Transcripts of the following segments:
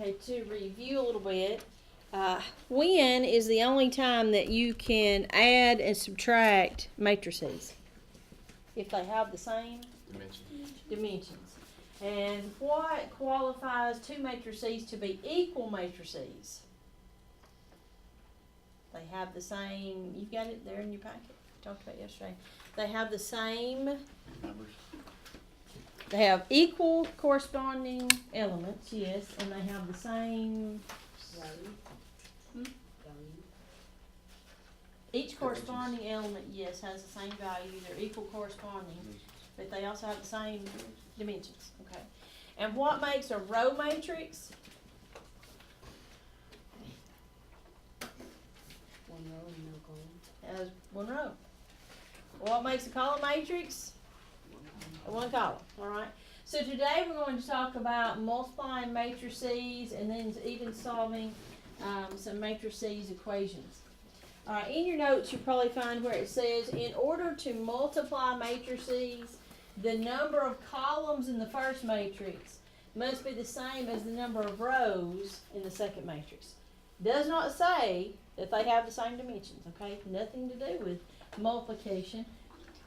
Okay, to review a little bit, when is the only time that you can add and subtract matrices? If they have the same dimensions. And what qualifies two matrices to be equal matrices? They have the same, you've got it there in your packet, we talked about yesterday. They have the same Numbers. They have equal corresponding elements, yes, and they have the same. Each corresponding element, yes, has the same value. They're equal corresponding, but they also have the same dimensions. Okay. And what makes a row matrix? One row and no column. Has one row. What makes a column matrix? One column, all right. So today we're going to talk about multiplying matrices and then even solving some matrices equations. All right, in your notes you'll probably find where it says, in order to multiply matrices, the number of columns in the first matrix must be the same as the number of rows in the second matrix. Does not say that they have the same dimensions, okay? Nothing to do with multiplication.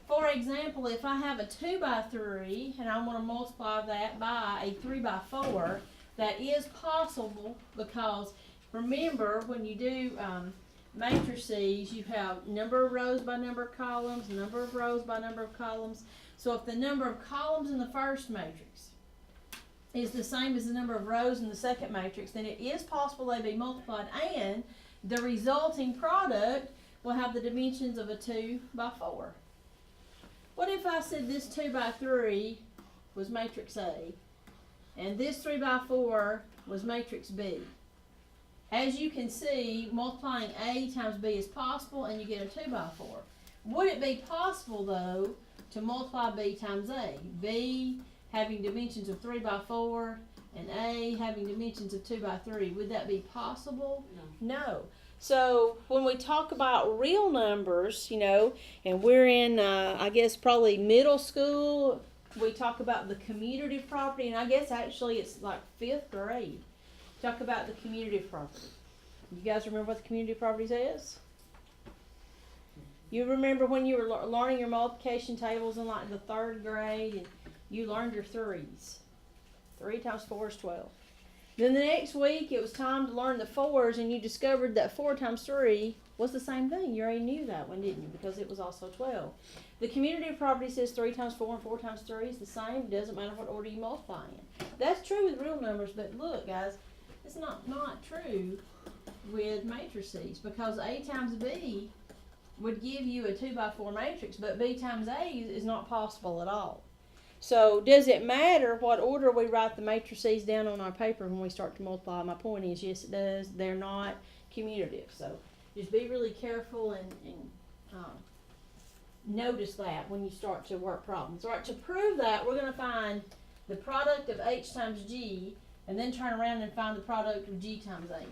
For example, if I have a 2 by 3 and I want to multiply that by a 3 by 4, that is possible because remember when you do matrices, you have number of rows by number of columns, number of rows by number of columns. So if the number of columns in the first matrix is the same as the number of rows in the second matrix, then it is possible they be multiplied and the resulting product will have the dimensions of a 2 by 4. What if I said this 2 by 3 was matrix A and this 3 by 4 was matrix B? As you can see, multiplying A times B is possible and you get a 2 by 4. Would it be possible though to multiply B times A? B having dimensions of 3 by 4 and A having dimensions of 2 by 3. Would that be possible? No. So when we talk about real numbers, you know, and we're in, I guess, probably middle school, we talk about the commutative property, and I guess actually it's like 5th grade. Talk about the commutative property. You guys remember what the commutative property is? You remember when you were learning your multiplication tables in like the 3rd grade, and you learned your 3s. 3 times 4 is 12. Then the next week, it was time to learn the 4s, and you discovered that 4 times 3 was the same thing. You already knew that one, didn't you? Because it was also 12. The commutative property says 3 times 4 and 4 times 3 is the same. It doesn't matter what order you multiply in. That's true with real numbers, but look, guys, it's not true with matrices because A times B would give you a 2 by 4 matrix, but B times A is not possible at all. So does it matter what order we write the matrices down on our paper when we start to multiply? My point is, yes, it does. They're not commutative. So just be really careful and notice that when you start to work problems. All right, to prove that, we're going to find the product of H times G and then turn around and find the product of G times H.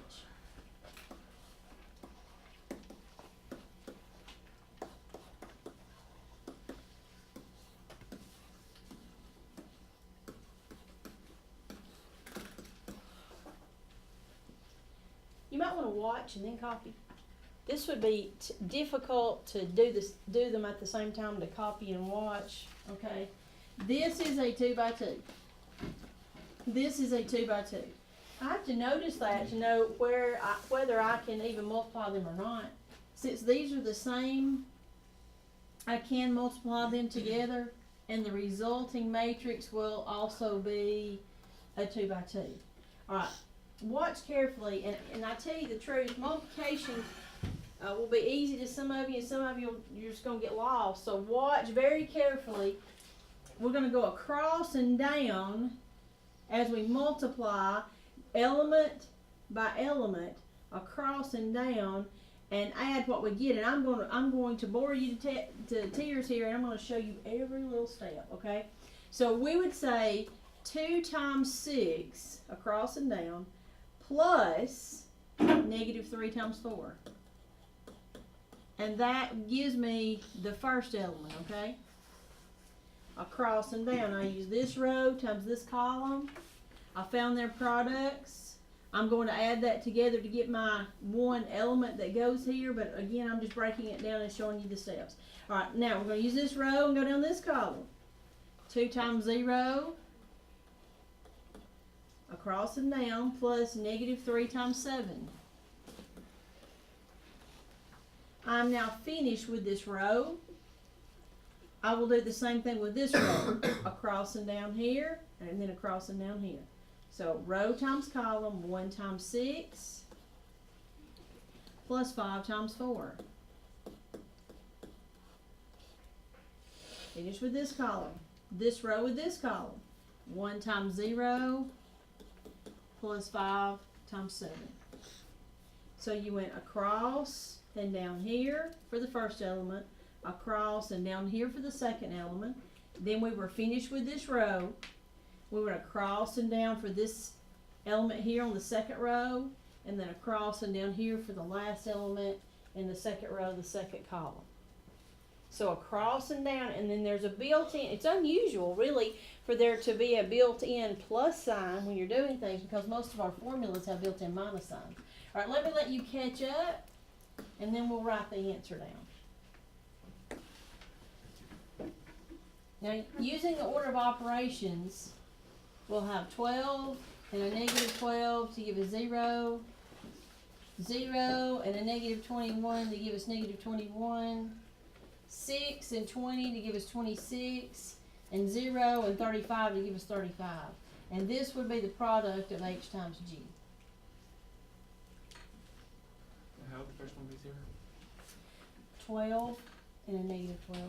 You might want to watch and then copy. This would be difficult to do them at the same time, to copy and watch. Okay, this is a 2 by 2. This is a 2 by 2. I have to notice that to know whether I can even multiply them or not. Since these are the same, I can multiply them together, and the resulting matrix will also be a 2 by 2. All right. Watch carefully, and I tell you the truth, multiplication will be easy to some of you, and some of you, you're just going to get lost. So watch very carefully. We're going to go across and down as we multiply element by element, across and down, and add what we get. And I'm going to bore you to tears here, and I'm going to show you every little step, okay? So we would say 2 times 6 across and down, plus negative 3 times 4. And that gives me the first element, okay? Across and down. I use this row times this column. I found their products. I'm going to add that together to get my one element that goes here, but again, I'm just breaking it down and showing you the steps. All right, now we're going to use this row and go down this column. 2 times 0, across and down, plus negative 3 times 7. I'm now finished with this row. I will do the same thing with this row, across and down here, and then across and down here. So row times column, 1 times 6, plus 5 times 4. Finish with this column. This row with this column. 1 times 0, plus 5 times 7. So you went across and down here for the first element, across and down here for the second element. Then we were finished with this row. We went across and down for this element here on the second row, and then across and down here for the last element in the second row, the second column. So across and down, and then there's a built-in, it's unusual really for there to be a built-in plus sign when you're doing things, because most of our formulas have built-in minus signs. All right, let you catch up, and then we'll write the answer down. Now, using the order of operations, we'll have 12 and a negative 12 to give us 0, 0 and a negative 21 to give us negative 21, 6 and 20 to give us 26, and 0 and 35 to give us 35. And this would be the product of H times G. How would the first one be 0? 12 and a negative 12.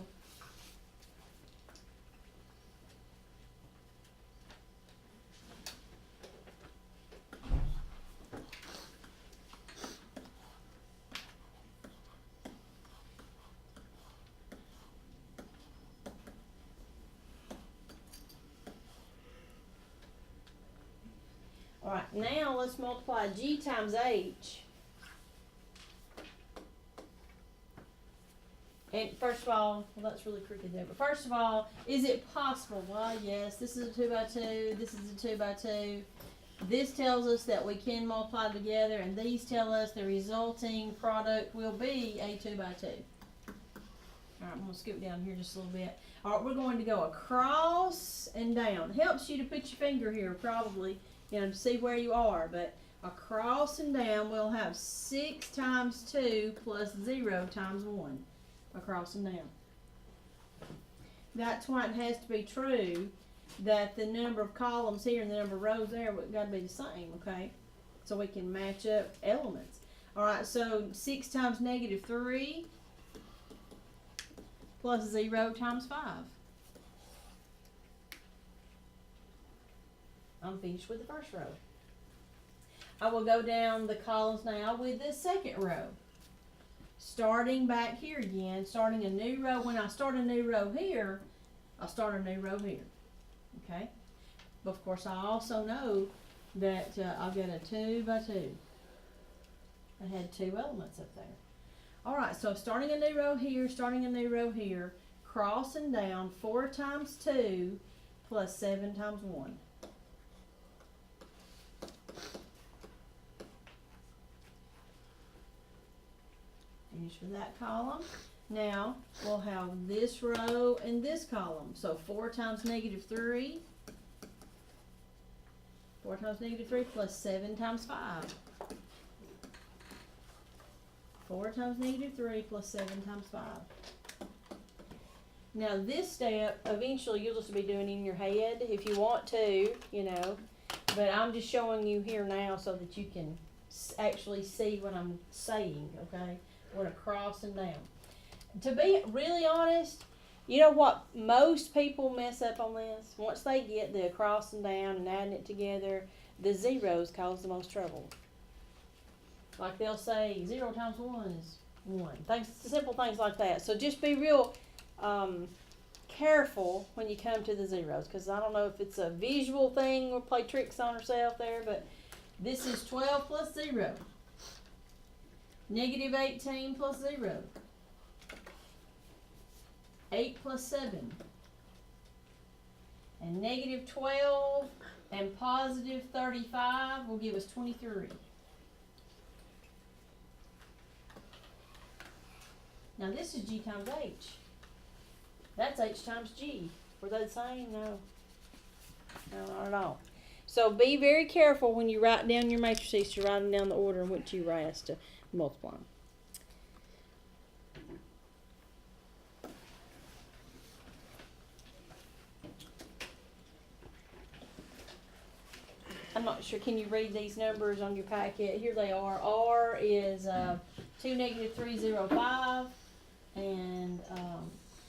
All right, now let's multiply G times H. And first of all, well, that's really crooked there, but first of all, is it possible? Well, yes, this is a 2 by 2, this is a 2 by 2. This tells us that we can multiply together, and these tell us the resulting product will be a 2 by 2. All right, I'm going to scoot down here just a little bit. All right, we're going to go across and down. It helps you to put your finger here, probably, to see where you are, but across and down, we'll have 6 times 2 plus 0 times 1. Across and down. That's why it has to be true that the number of columns here and the number of rows there got to be the same, okay? So we can match up elements. All right, so 6 times negative 3 plus 0 times 5. I'm finished with the first row. I will go down the columns now with the second row. Starting back here again, starting a new row. When I start a new row here, I'll start a new row here, okay? But of course, I also know that I've got a 2 by 2. I had 2 elements up there. All right, so starting a new row here, starting a new row here, crossing down 4 times 2 plus 7 times 1. Finish with that column. Now we'll have this row and this column. So 4 times negative 3. 4 times negative 3 plus 7 times 5. 4 times negative 3 plus 7 times 5. Now this step, eventually you'll just be doing in your head if you want to, but I'm just showing you here now so that you can actually see what I'm saying, okay? Went across and down. To be really honest, you know what most people mess up on this? Once they get the across and down and adding it together, the zeros cause the most trouble. Like they'll say 0 times 1 is 1. Simple things like that. So just be real careful when you come to the zeros, because I don't know if it's a visual thing or play tricks on herself there, but this is 12 plus 0. Negative 18 plus 0. 8 plus 7. And negative 12 And positive 35 will give us 23. Now this is G times H. That's H times G. Were they the same? No. No, not at all. So be very careful when you write down your matrices to write them down the order in which you were asked to multiply them. I'm not sure, can you read these numbers on your packet? Here they are. R is 2, -305, and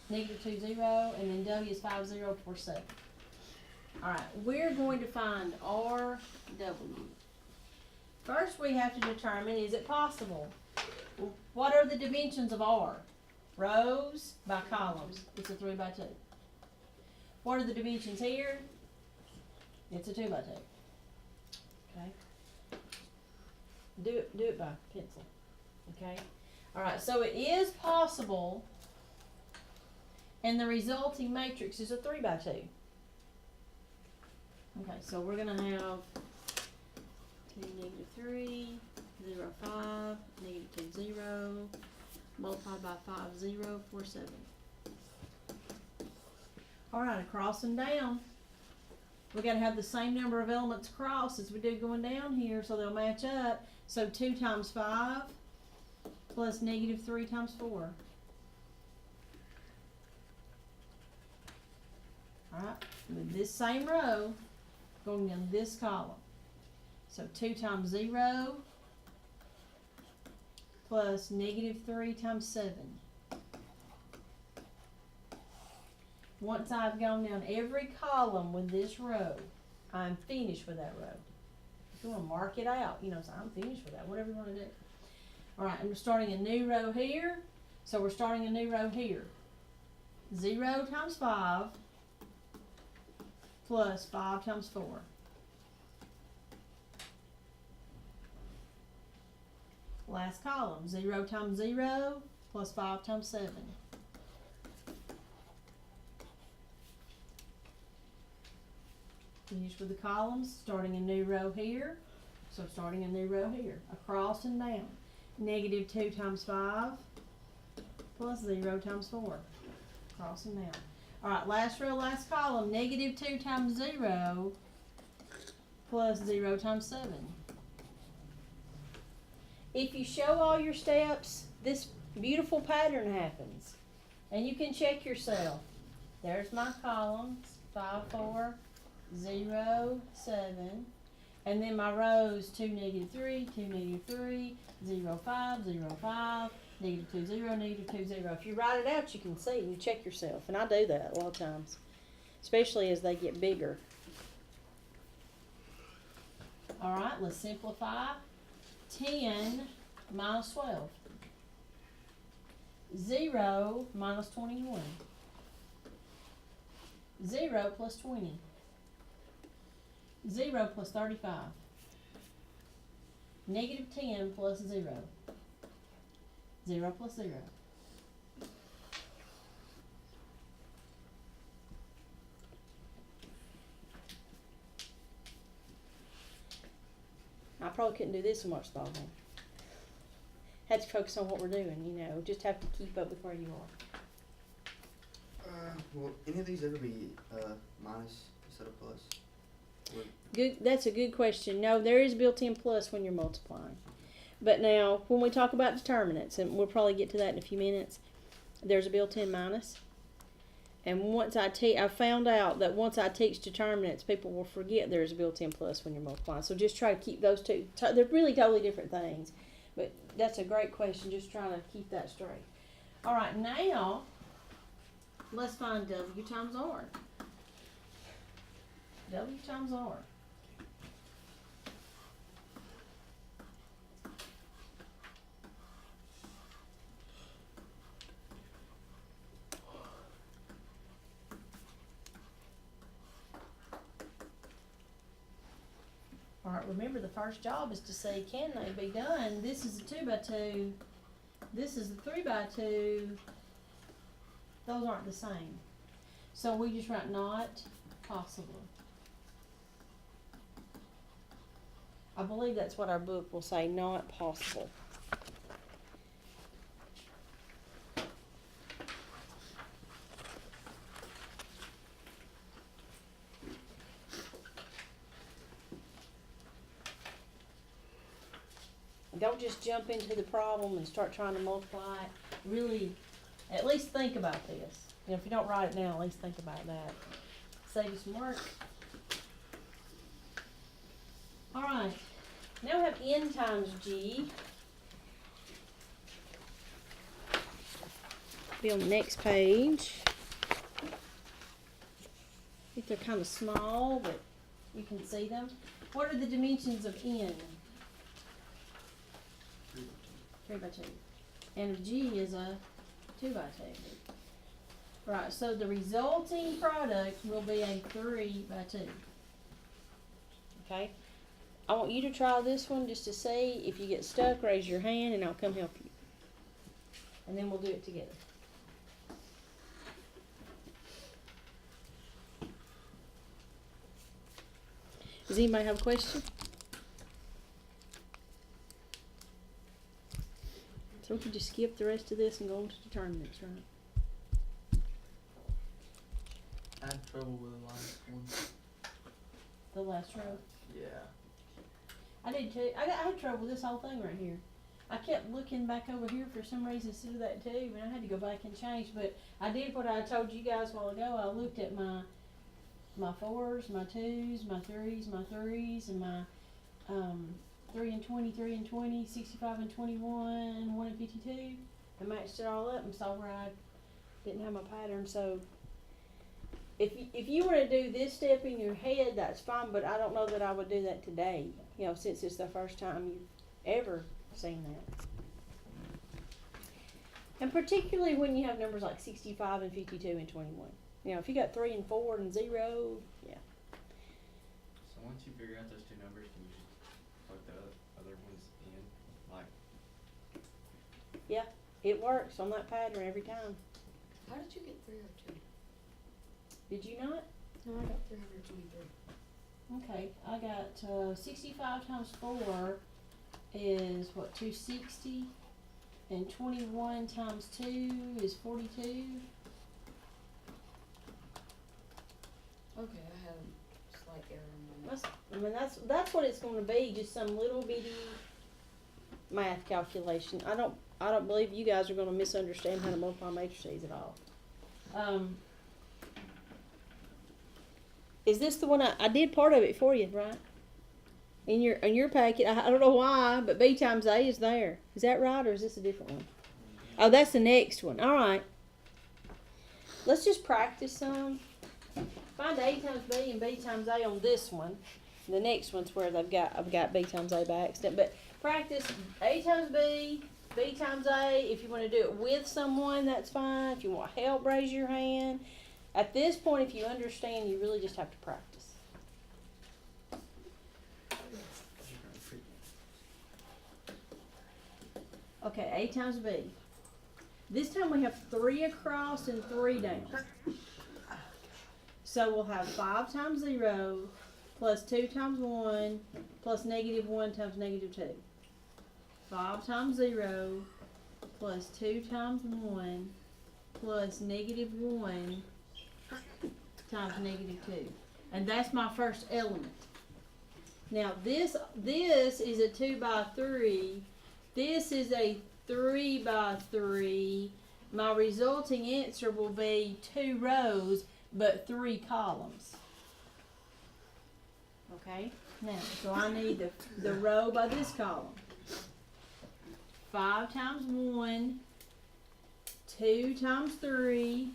-20, and then W is 5047. Alright, we're going to find RW. First we have to determine, is it possible? What are the dimensions of R? Rows by columns. It's a 3 by 2. What are the dimensions here? It's a 2 by 2. Okay. Do it by pencil. Okay. Alright, so it is possible, and the resulting matrix is a 3 by 2. Okay, so we're gonna have 2, -3, 0, 5, -2, 0, multiplied by 5047. Alright, across and down. We gotta have the same number of elements across as we do going down here, so they'll match up. So 2 times 5 plus -3 times 4. Alright, with this same row going down this column. So 2 times 0 plus -3 times 7. Once I've gone down every column with this row, I'm finished with that row. If you want to mark it out, you know, so I'm finished with that, whatever you want to do. Alright, and we're starting a new row here. So we're starting a new row here. 0 times 5 plus 5 times 4. Last column, 0 times 0 plus 5 times 7. Finish with the columns, starting a new row here. So starting a new row here, across and down. -2 times 5 plus 0 times 4. Across and down. Alright, last row, last column, -2 times 0 plus 0 times 7. If you show all your steps, this beautiful pattern happens. And you can check yourself. There's my columns, 5, 4, 0, 7. And then my rows, 2, -3, 2, -3, 0, 5, 0, 5, -2, 0, -2, 0. If you write it out, you can see, you check yourself. And I do that a lot of times, especially as they get bigger. Alright, let's simplify. 10 minus 12. 0 minus 21. 0 plus 20. 0 plus 35. -10 plus 0. 0 plus 0. I probably couldn't do this so much though. Had to focus on what we're doing, you know. Just have to keep up with where you are. Will any of these ever be minus instead of plus? Good. That's a good question. No, there is built-in plus when you're multiplying. But now, when we talk about determinants, and we'll probably get to that in a few minutes, there's a built-in minus. And once I found out that once I teach determinants, people will forget there's a built-in plus when you're multiplying. So just try to keep those two. They're really totally different things. But that's a great question. Just trying to keep that straight. All right, now let's find W times R. W times R. All right, remember the first job is to say, can they be done? This is a 2 by 2. This is a 3 by 2. Those aren't the same. So we just write not possible. I believe that's what our book will say, not possible. Don't just jump into the problem and start trying to multiply it. Really, at least think about this. You know, if you don't write it down, at least think about that. Save you some work. All right, now we have n times g. Be on the next page. I think they're kind of small, but you can see them. What are the dimensions of n? 3 by 2. And of g is a 2 by 2. Right, so the resulting product will be a 3 by 2. Okay? I want you to try this one just to see. If you get stuck, raise your hand and I'll come help you. And then we'll do it together. Does anybody have a question? So we can just skip the rest of this and go on to determinants, right? I had trouble with the last one. The last row. Yeah. I did too. I had trouble with this whole thing right here. I kept looking back over here for some reason to do that too, but I had to go back and change. But I did what I told you guys a while ago. I looked at my 4s, my 2s, my 3s, and my 3 and 20, 3 and 20, 65 and 21, 1 and 52. I matched it all up and saw where I didn't have my pattern. So if you were to do this step in your head, that's fine, but I don't know that I would do that today, you know, since it's the first time you've ever seen that. And particularly when you have numbers like 65 and 52 and 21. You know, if you got 3 and 4 and 0, yeah. So once you figure out those two numbers, can you just plug the other ones in? Like, Yeah, it works on that pattern every time. How did you get 302? Did you not? No, I got 323. Okay, I got 65 times 4 is what, 260? And 21 times 2 is 42. Okay, I had a slight error in my math. That's what it's going to be, just some little bitty math calculation. I don't believe you guys are going to misunderstand how to multiply matrices at all. Is this the one I did part of it for you, right? In your packet, I don't know why, but B times A is there. Is that right, or is this a different one? Oh, that's the next one. All right. Let's just practice some. Find A times B and B times A on this one. The next one's where I've got B times A by accident. But practice A times B, B times A. If you want to do it with someone, that's fine. If you want help, raise your hand. At this point, if you understand, you really just have to practice. Okay, A times B. This time we have 3 across and 3 down. So we'll have 5 times 0 plus 2 times 1 plus negative 1 times negative 2. 5 times 0 plus 2 times 1 plus negative 1 times negative 2. And that's my first element. Now this is a 2 by 3. This is a 3 by 3. My resulting answer will be 2 rows, but 3 columns. Okay? Now, so I need the row by this column. 5 times 1, 2 times 3,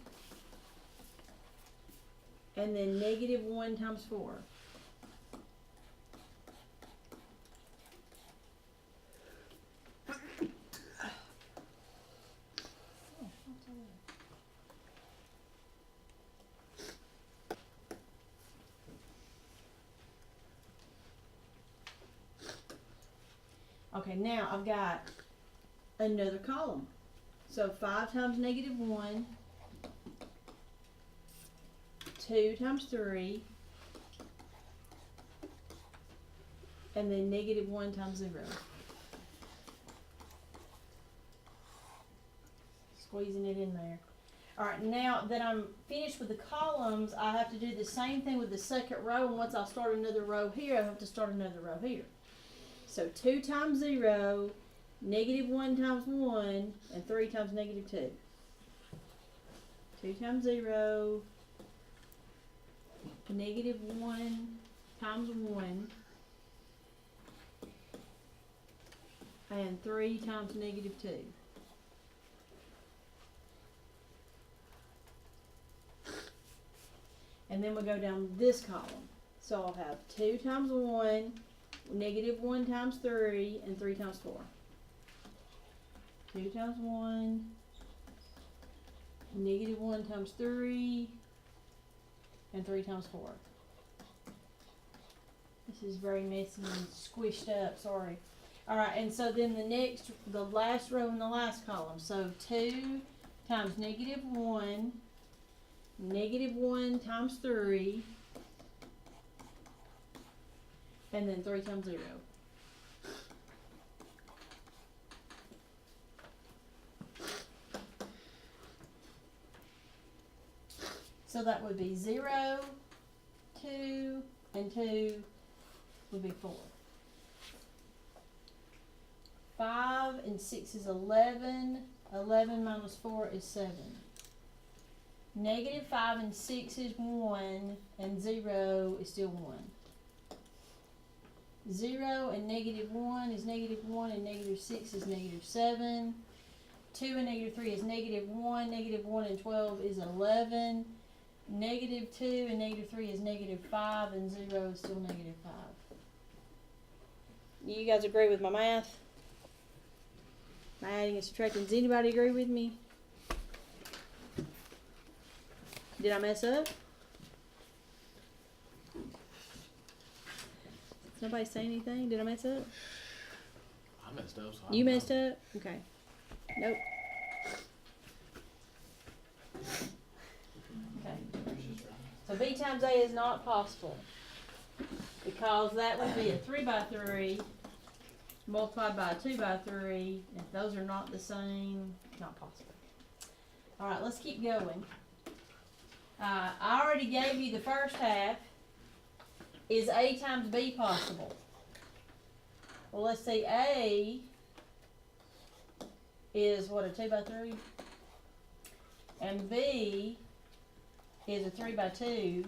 and then negative 1 times 4. Okay, now I've got another column. So 5 times negative 1, 2 times 3, and then negative 1 times 0. Squeezing it in there. Alright, now that I'm finished with the columns, I have to do the same thing with the second row, and once I start another row here, I have to start another row here. So 2 times 0, negative 1 times 1, and 3 times negative 2. 2 times 0, negative 1 times 1, and 3 times negative 2. And then we go down this column. So I'll have 2 times 1, negative 1 times 3, and 3 times 4. 2 times 1, negative 1 times 3, and 3 times 4. This is very messy and squished up, sorry. Alright, and so then the last row in the last column. So 2 times negative 1, negative 1 times 3, and then 3 times 0. So that would be 0, 2, and 2 would be 4. 5 and 6 is 11. 11 minus 4 is 7. Negative 5 and 6 is 1, and 0 is still 1. 0 and negative 1 is negative 1, and negative 6 is negative 7. 2 and negative 3 is negative 1. Negative 1 and 12 is 11. Negative 2 and negative 3 is negative 5, and 0 is still negative 5. You guys agree with my math? My adding and subtracting. Does anybody agree with me? Did I mess up? Does nobody say anything? Did I mess up? I messed up. So You messed up? Okay. Nope. Okay. So B times A is not possible because that would be a 3 by 3 multiplied by a 2 by 3. If those are not the same, not possible. All right, let's keep going. I already gave you the first half. Is A times B possible? Well, let's see. A is what, a 2 by 3? And B is a 3 by 2.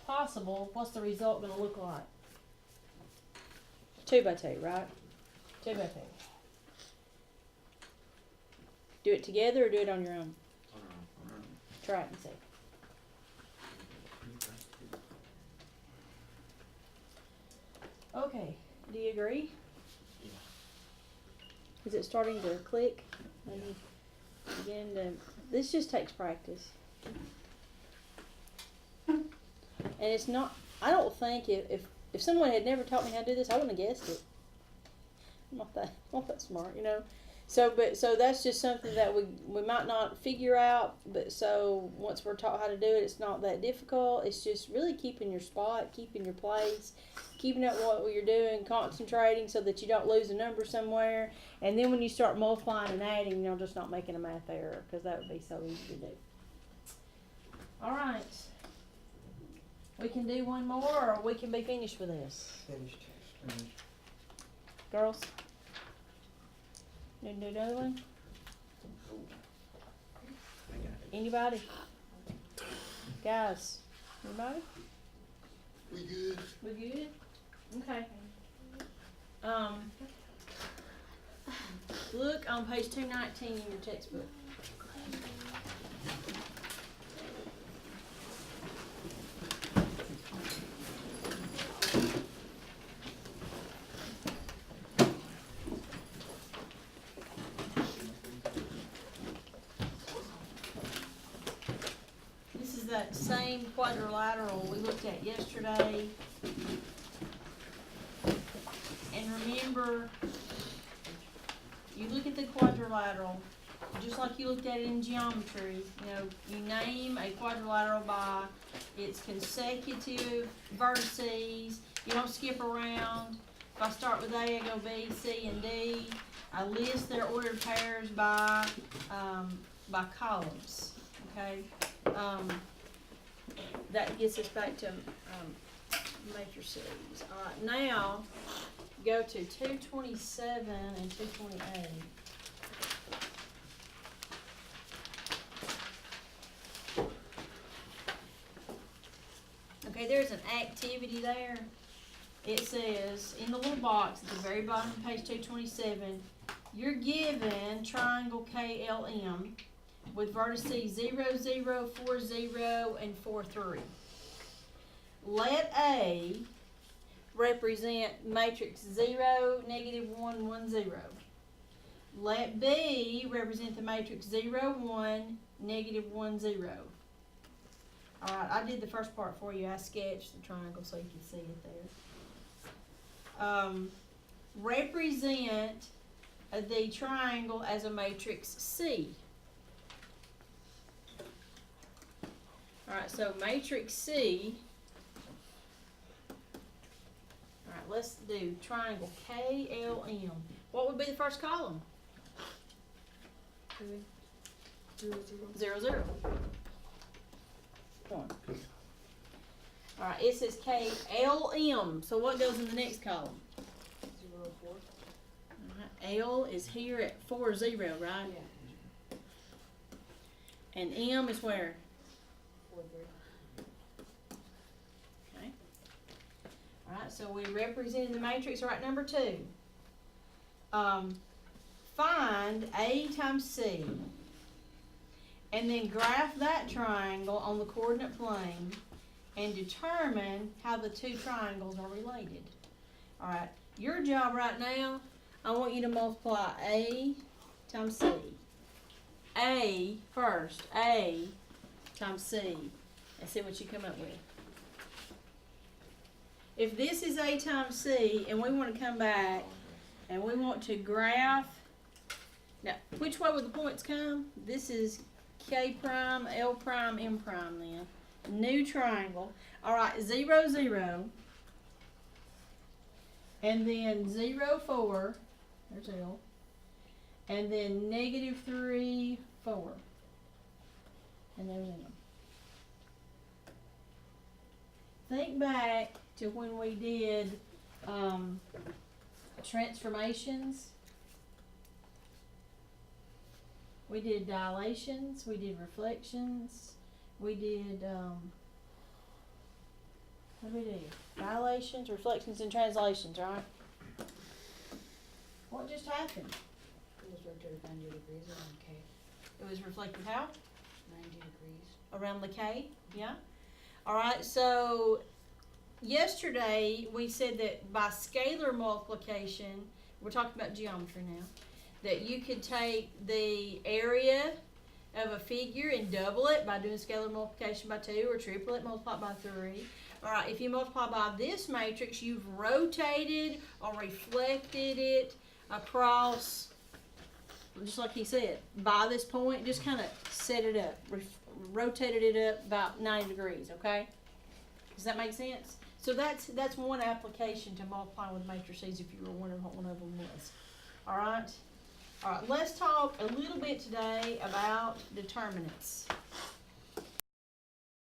Possible. What's the result going to look like? 2 by 2, right? 2 by 2. Do it together or do it on your own? Try it and see. Okay. Do you agree? Yeah. Is it starting to click? Maybe begin to. This just takes practice. And it's not. I don't think if someone had never taught me how to do this, I wouldn't have guessed it. I'm not that smart, you know. So that's just something that we might not figure out. But so once we're taught how to do it, it's not that difficult. It's just really keeping your spot, keeping your place, keeping up what you're doing, concentrating so that you don't lose a number somewhere. And then when you start multiplying and adding, you're just not making a math error, because that would be so easy to do. All right. We can do one more, or we can be finished with this. Finished. Girls? You do another one? Anybody? Guys? Anybody? We good? We good? Okay. Look on page 219 in your textbook. This is that same quadrilateral we looked at yesterday. And remember, you look at the quadrilateral, just like you looked at it in geometry, you name a quadrilateral by its consecutive vertices. You don't skip around. If I start with A, I go B, C, and D. I list their ordered pairs by columns, okay? That gets us back to matrices. All right, now go to 227 and 228. Okay, there's an activity there. It says, in the little box at the very bottom of page 227, you're given triangle KLM with vertices 0, 0, 4, 0, and 4, 3. Let A represent matrix 0, negative 1, 1, 0. Let B represent the matrix 0, 1, negative 1, 0. Alright, I did the first part for you. I sketched the triangle so you can see it there. Represent the triangle as a matrix C. Alright, so matrix C. Alright, let's do triangle KLM. What would be the first column? 0, 0. 0, 0. 1. Alright, it says KLM. So what goes in the next column? 0, 4. Alright, L is here at 4, 0, right? Yeah. And M is where? 4, 3. Okay. Alright, so we represented the matrix. Right, number 2. Find A times C. And then graph that triangle on the coordinate plane and determine how the two triangles are related. Alright, your job right now, I want you to multiply A times C. A first, A times C, and see what you come up with. If this is A times C and we want to come back and we want to graph, now which way would the points come? This is K prime, L prime, M prime then. New triangle. Alright, 0, 0. And then 0, 4. There's L. And then negative 3, 4. And there's M. Think back to when we did transformations. We did dilations, we did reflections, we did, what did we do? Dilations, reflections, and translations, right? What just happened? It was rotated 90 degrees around K. It was reflected how? 90 degrees. Around the K, yeah? Alright, so yesterday we said that by scalar multiplication, we're talking about geometry now, that you could take the area of a figure and double it by doing scalar multiplication by 2 or triple it multiplied by 3. Alright, if you multiply by this matrix, you've rotated or reflected it across, just like he said, by this point, just kind of set it up, rotated it up about 90 degrees, okay? Does that make sense? So that's one application to multiply with matrices if you were wondering what one of them was. Alright? Alright, let's talk a little bit today about determinants.